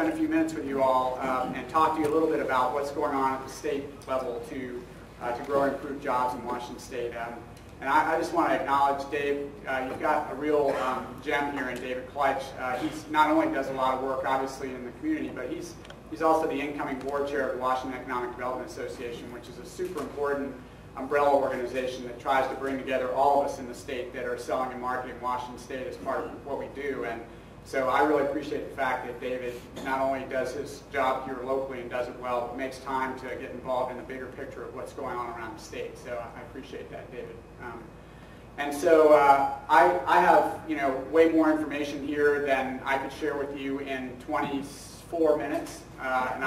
spend a few minutes with you all and talk to you a little bit about what's going on at the state level to grow and improve jobs in Washington State. And I just want to acknowledge Dave. You've got a real gem here in David Kleitch. He's not only does a lot of work, obviously, in the community, but he's also the incoming board chair of the Washington Economic Development Association, which is a super important umbrella organization that tries to bring together all of us in the state that are selling and marketing Washington State as part of what we do. And so I really appreciate the fact that David not only does his job here locally and does it well, but makes time to get involved in the bigger picture of what's going on around the state. So I appreciate that, David. And so I have way more information here than I could share with you in 24 minutes, and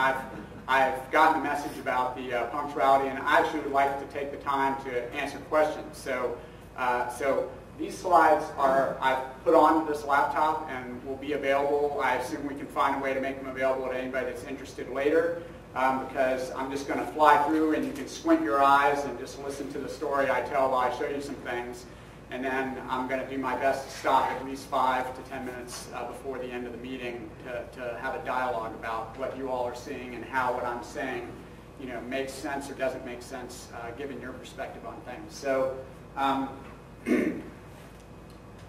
I've gotten the message about the punctuality, and I actually would like to take the time to answer questions. So these slides I've put on this laptop and will be available. I assume we can find a way to make them available to anybody that's interested later, because I'm just going to fly through and you can squint your eyes and just listen to the story I tell while I show you some things. And then I'm going to do my best to stop at least 5 to 10 minutes before the end of the meeting to have a dialogue about what you all are seeing and how what I'm saying makes sense or doesn't make sense given your perspective on things. So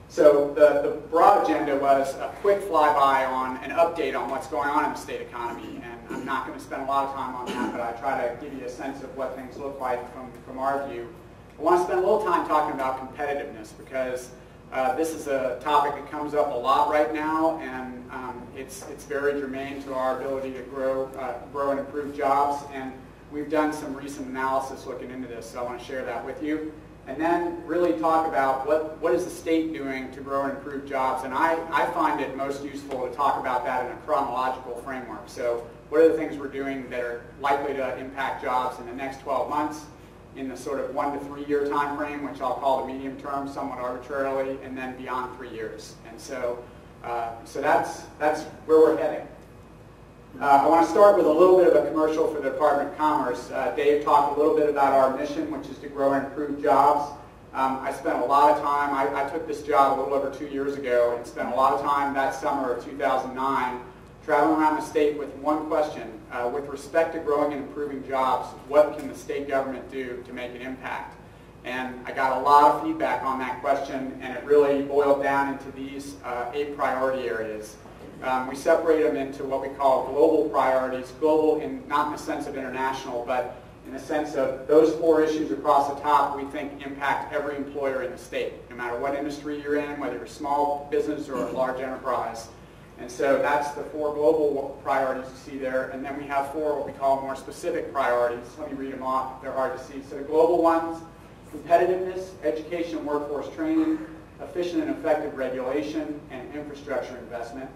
So the broad agenda was a quick flyby on an update on what's going on in the state economy, and I'm not going to spend a lot of time on that, but I try to give you a sense of what things look like from our view. I want to spend a little time talking about competitiveness, because this is a topic that comes up a lot right now, and it's very germane to our ability to grow and improve jobs, and we've done some recent analysis looking into this, so I want to share that with you. And then really talk about what is the state doing to grow and improve jobs. And I find it most useful to talk about that in a chronological framework. So what are the things we're doing that are likely to impact jobs in the next 12 months, in the sort of 1 to 3 year time frame, which I'll call the medium term somewhat arbitrarily, and then beyond 3 years. And so that's where we're heading. I want to start with a little bit of a commercial for the Department of Commerce. Dave talked a little bit about our mission, which is to grow and improve jobs. I spent a lot of time, I took this job a little over 2 years ago, and spent a lot of time that summer of 2009 traveling around the state with one question. With respect to growing and improving jobs, what can the state government do to make an impact? And I got a lot of feedback on that question, and it really boiled down into these 8 priority areas. We separate them into what we call global priorities, global not in the sense of international, but in the sense of those 4 issues across the top we think impact every employer in the state, no matter what industry you're in, whether you're a small business or a large enterprise. And so that's the 4 global priorities you see there, and then we have 4 what we call more specific priorities. Let me read them off, they're hard to see. So the global ones: competitiveness, education and workforce training, efficient and effective regulation, and infrastructure investment.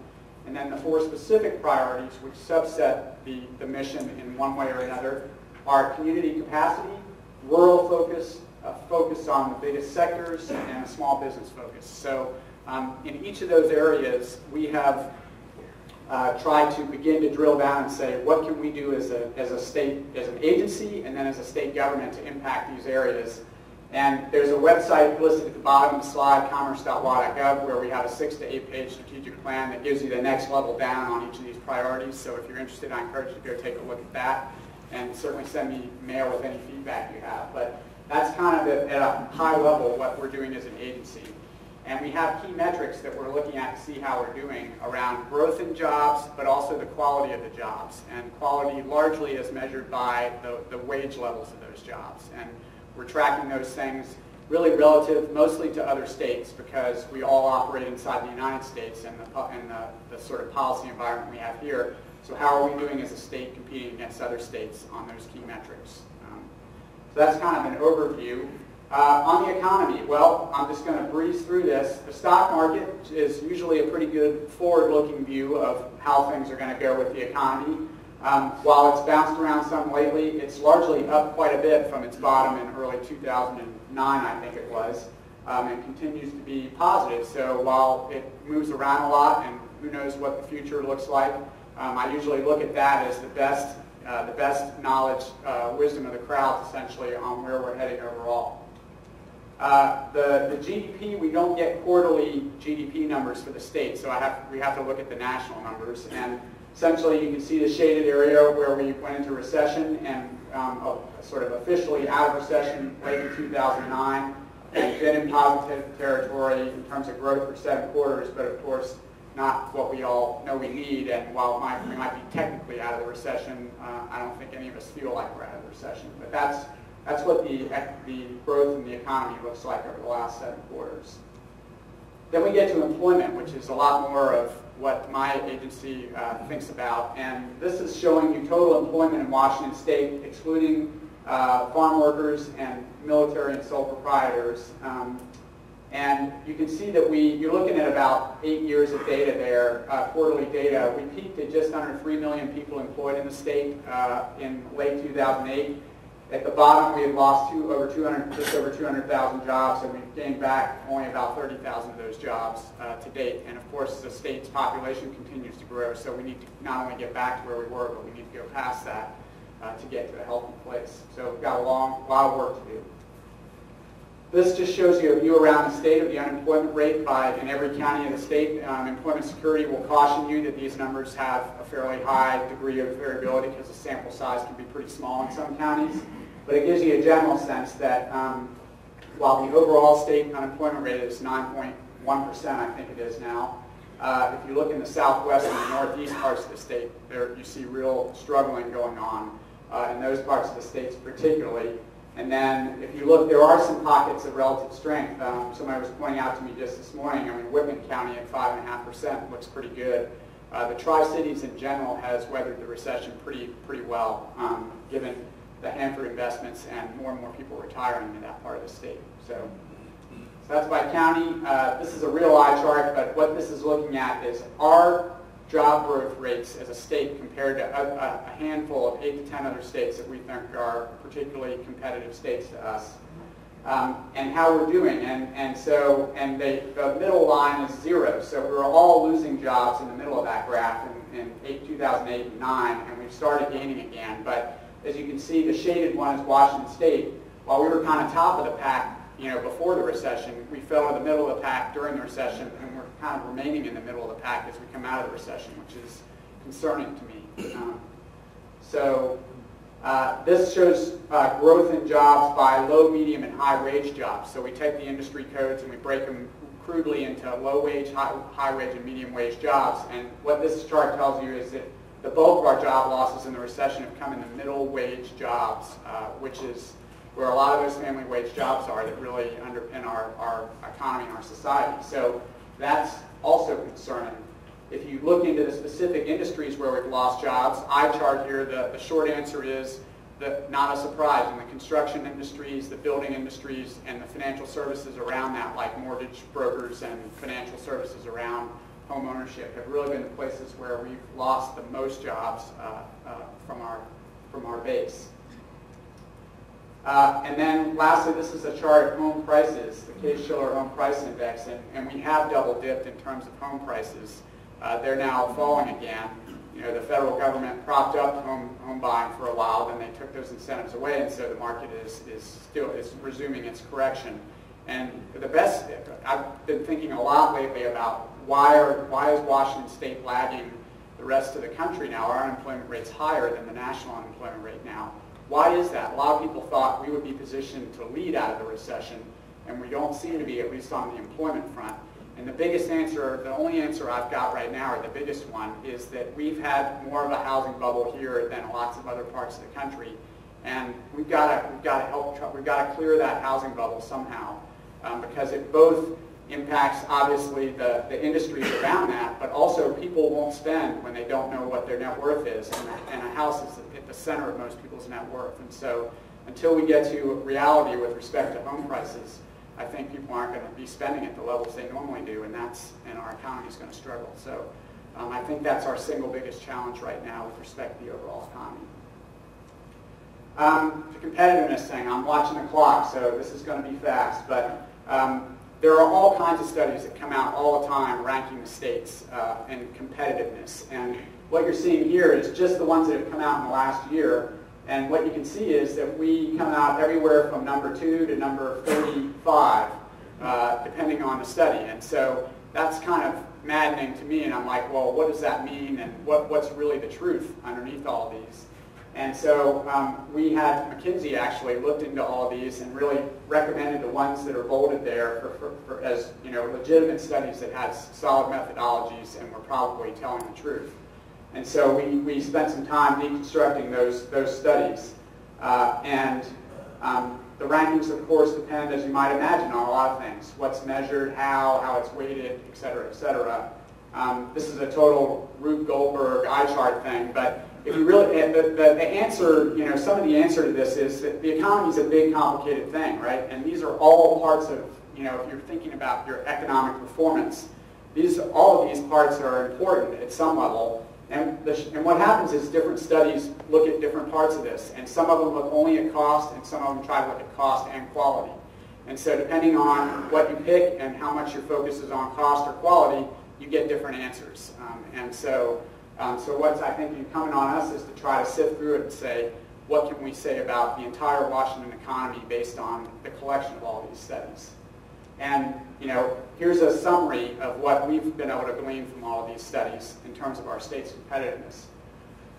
And then the 4 specific priorities, which subset the mission in one way or another, are community capacity, rural focus, a focus on the biggest sectors, and a small business focus. So in each of those areas, we have tried to begin to drill down and say, what can we do as a state, as an agency, and then as a state government to impact these areas? And there's a website listed at the bottom of the slide, commerce.wa.gov, where we have a 6 to 8 page strategic plan that gives you the next level down on each of these priorities. So if you're interested, I encourage you to go take a look at that, and certainly send me mail with any feedback you have. But that's kind of at a high level what we're doing as an agency. And we have key metrics that we're looking at to see how we're doing around growth in jobs, but also the quality of the jobs. And quality largely is measured by the wage levels of those jobs. And we're tracking those things really relative mostly to other states, because we all operate inside the United States and the sort of policy environment we have here. So how are we doing as a state competing against other states on those key metrics? So that's kind of an overview. On the economy, well, I'm just going to breeze through this. The stock market is usually a pretty good forward-looking view of how things are going to go with the economy. While it's bounced around some lately, it's largely up quite a bit from its bottom in early 2009, I think it was, and continues to be positive. So while it moves around a lot, and who knows what the future looks like, I usually look at that as the best knowledge, wisdom of the crowd, essentially, on where we're heading overall. The GDP, we don't get quarterly GDP numbers for the state, so we have to look at the national numbers. And Essentially, you can see the shaded area where we went into recession and sort of officially out of recession late in 2009. We've been in positive territory in terms of growth for 7 quarters, but of course not what we all know we need. And while we might be technically out of the recession, I don't think any of us feel like we're out of the recession. But that's what the growth in the economy looks like over the last 7 quarters. Then we get to employment, which is a lot more of what my agency thinks about. And this is showing you total employment in Washington State, excluding farm workers and military and sole proprietors. And you can see that you're looking at about 8 years of data there, quarterly data. We peaked at just under 3 million people employed in the state in late 2008. At the bottom, we had lost just over 200,000 jobs, and we've gained back only about 30,000 of those jobs to date. And of course, the state's population continues to grow, so we need to not only get back to where we were, but we need to go past that to get to a healthy place. So we've got a lot of work to do. This just shows you a view around the state of the unemployment rate in every county in the state. Employment Security will caution you that these numbers have a fairly high degree of variability because the sample size can be pretty small in some counties. But it gives you a general sense that while the overall state unemployment rate is 9.1%, I think it is now, if you look in the southwest and the northeast parts of the state, there you see real struggling going on in those parts of the states particularly. And then if you look, there are some pockets of relative strength. Somebody was pointing out to me just this morning, I mean, Whitman County at 5.5% looks pretty good. The Tri-Cities in general has weathered the recession pretty well, given the Hanford investments and more people retiring in that part of the state. So that's by county. This is a real eye chart, but what this is looking at is our job growth rates as a state compared to a handful of 8 to 10 other states that we think are particularly competitive states to us, and how we're doing. The middle line is 0. So we're all losing jobs in the middle of that graph in 2008 and 2009, and we've started gaining again. But as you can see, the shaded one is Washington State. While we were kind of top of the pack, before the recession, we fell in the middle of the pack during the recession, and we're kind of remaining in the middle of the pack as we come out of the recession, which is concerning to me. This shows growth in jobs by low, medium, and high wage jobs. So we take the industry codes and we break them crudely into low wage, high wage, and medium wage jobs. And what this chart tells you is that the bulk of our job losses in the recession have come in the middle wage jobs, which is where a lot of those family wage jobs are that really underpin our economy and our society. So that's also concerning. If you look into the specific industries where we've lost jobs, eye chart here, the short answer is that not a surprise. In the construction industries, the building industries, and the financial services around that, like mortgage brokers and financial services around home ownership, have really been the places where we've lost the most jobs from our base. And then lastly, this is a chart of home prices, the Case-Shiller Home Price Index, and we have double dipped in terms of home prices. They're now falling again. The federal government propped up home buying for a while, then they took those incentives away, and so the market is resuming its correction. And I've been thinking a lot lately about why is Washington State lagging the rest of the country now? Our unemployment rate's higher than the national unemployment rate now. Why is that? A lot of people thought we would be positioned to lead out of the recession, and we don't seem to be, at least on the employment front. And the biggest answer, the only answer I've got right now, or the biggest one, is that we've had more of a housing bubble here than lots of other parts of the country, and we've got to clear that housing bubble somehow, because it both impacts obviously the industries around that, but also people won't spend when they don't know what their net worth is, and a house is at the center of most people's net worth. And so until we get to reality with respect to home prices, I think people aren't going to be spending at the levels they normally do, and our economy is going to struggle. So I think that's our single biggest challenge right now with respect to the overall economy. The competitiveness thing, I'm watching the clock, so this is going to be fast, but there are all kinds of studies that come out all the time ranking the states and competitiveness. And what you're seeing here is just the ones that have come out in the last year. And what you can see is that we come out everywhere from number 2 to number 35, depending on the study. And so that's kind of maddening to me, and I'm like, well, what does that mean, and what's really the truth underneath all of these? And so we had McKinsey actually looked into all of these and really recommended the ones that are bolded there for as legitimate studies that had solid methodologies and were probably telling the truth. And so we spent some time deconstructing those studies. The rankings, of course, depend, as you might imagine, on a lot of things. What's measured, how it's weighted, et cetera, et cetera. This is a total Rube Goldberg eye chart thing, but if you really, the answer, some of the answer to this is that the economy is a big, complicated thing, right? And these are all parts of, if you're thinking about your economic performance, all of these parts are important at some level. And what happens is different studies look at different parts of this, and some of them look only at cost, and some of them try to look at cost and quality. And so depending on what you pick and how much your focus is on cost or quality, you get different answers. So what's, I think, incumbent on us is to try to sift through it and say, what can we say about the entire Washington economy based on the collection of all these studies? And here's a summary of what we've been able to glean from all of these studies in terms of our state's competitiveness.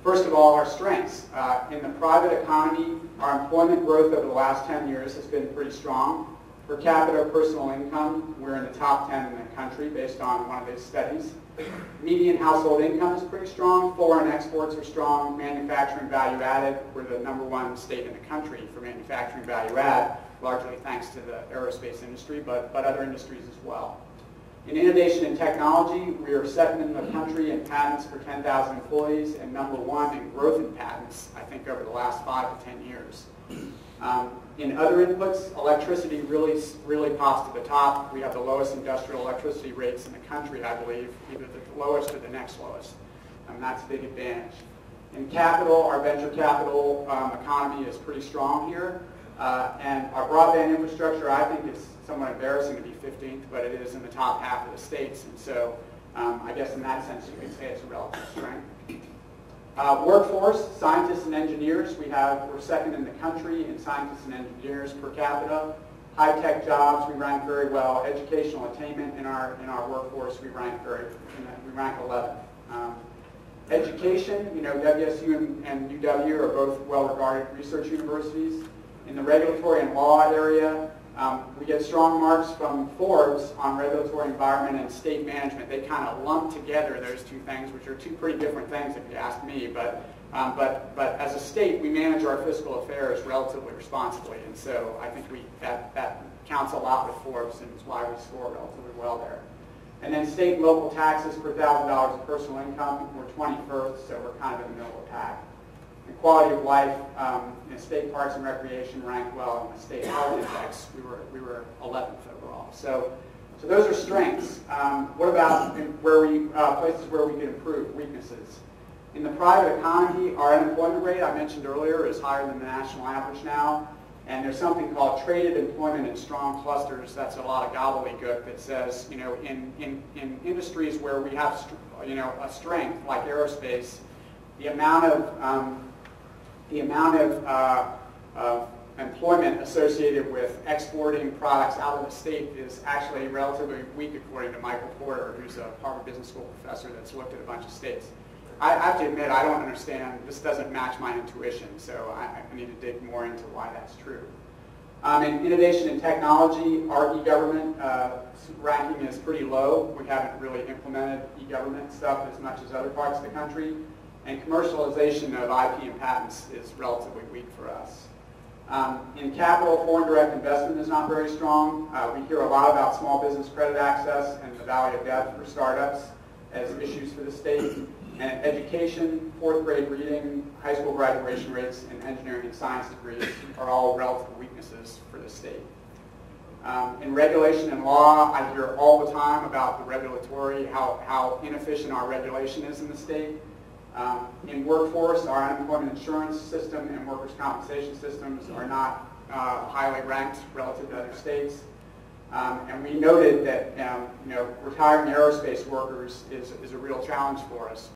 First of all, our strengths. In the private economy, our employment growth over the last 10 years has been pretty strong. Per capita personal income, we're in the top 10 in the country based on one of these studies. Median household income is pretty strong. Foreign exports are strong. Manufacturing value added, we're the #1 state in the country for manufacturing value add, largely thanks to the aerospace industry, but other industries as well. In innovation and technology, we are second in the country in patents per 10,000 employees and #1 in growth in patents, I think, over the last 5 to 10 years. In other inputs, electricity really pops to the top. We have the lowest industrial electricity rates in the country, I believe, either the lowest or the next lowest. That's a big advantage. In capital, our venture capital economy is pretty strong here. And our broadband infrastructure, I think, is somewhat embarrassing to be 15th, but it is in the top half of the states. And so I guess in that sense, you could say it's a relative strength. Workforce, scientists and engineers, we're second in the country in scientists and engineers per capita. High-tech jobs, we rank very well. Educational attainment in our workforce, we rank 11th. Education, WSU and UW are both well-regarded research universities. In the regulatory and law area, we get strong marks from Forbes on regulatory environment and state management. They kind of lump together those two things, which are two pretty different things if you ask me. But as a state, we manage our fiscal affairs relatively responsibly, and so I think that counts a lot with Forbes, and it's why we score relatively well there. And then state and local taxes per $1,000 of personal income, we're 21st, so we're kind of in the middle of the pack. And quality of life, in state parks and recreation ranked well in the state health index. We were 11th overall. So those are strengths. What about places where we can improve, weaknesses? In the private economy, our unemployment rate, I mentioned earlier, is higher than the national average now. And there's something called traded employment in strong clusters. That's a lot of gobbledygook that says, in industries where we have, a strength like aerospace, the amount of employment associated with exporting products out of the state is actually relatively weak, according to Michael Porter, who's a Harvard Business School professor that's looked at a bunch of states. I have to admit, I don't understand. This doesn't match my intuition, so I need to dig more into why that's true. In innovation and technology, our e-government ranking is pretty low. We haven't really implemented e-government stuff as much as other parts of the country. And commercialization of IP and patents is relatively weak for us. In capital, foreign direct investment is not very strong. We hear a lot about small business credit access and the value of debt for startups as issues for the state. And education, 4th grade reading, high school graduation rates, and engineering and science degrees are all relative weaknesses for the state. In regulation and law, I hear all the time about the regulatory, how inefficient our regulation is in the state. In workforce, our unemployment insurance system and workers' compensation systems are not highly ranked relative to other states. And we noted that retiring aerospace workers is a real challenge for us.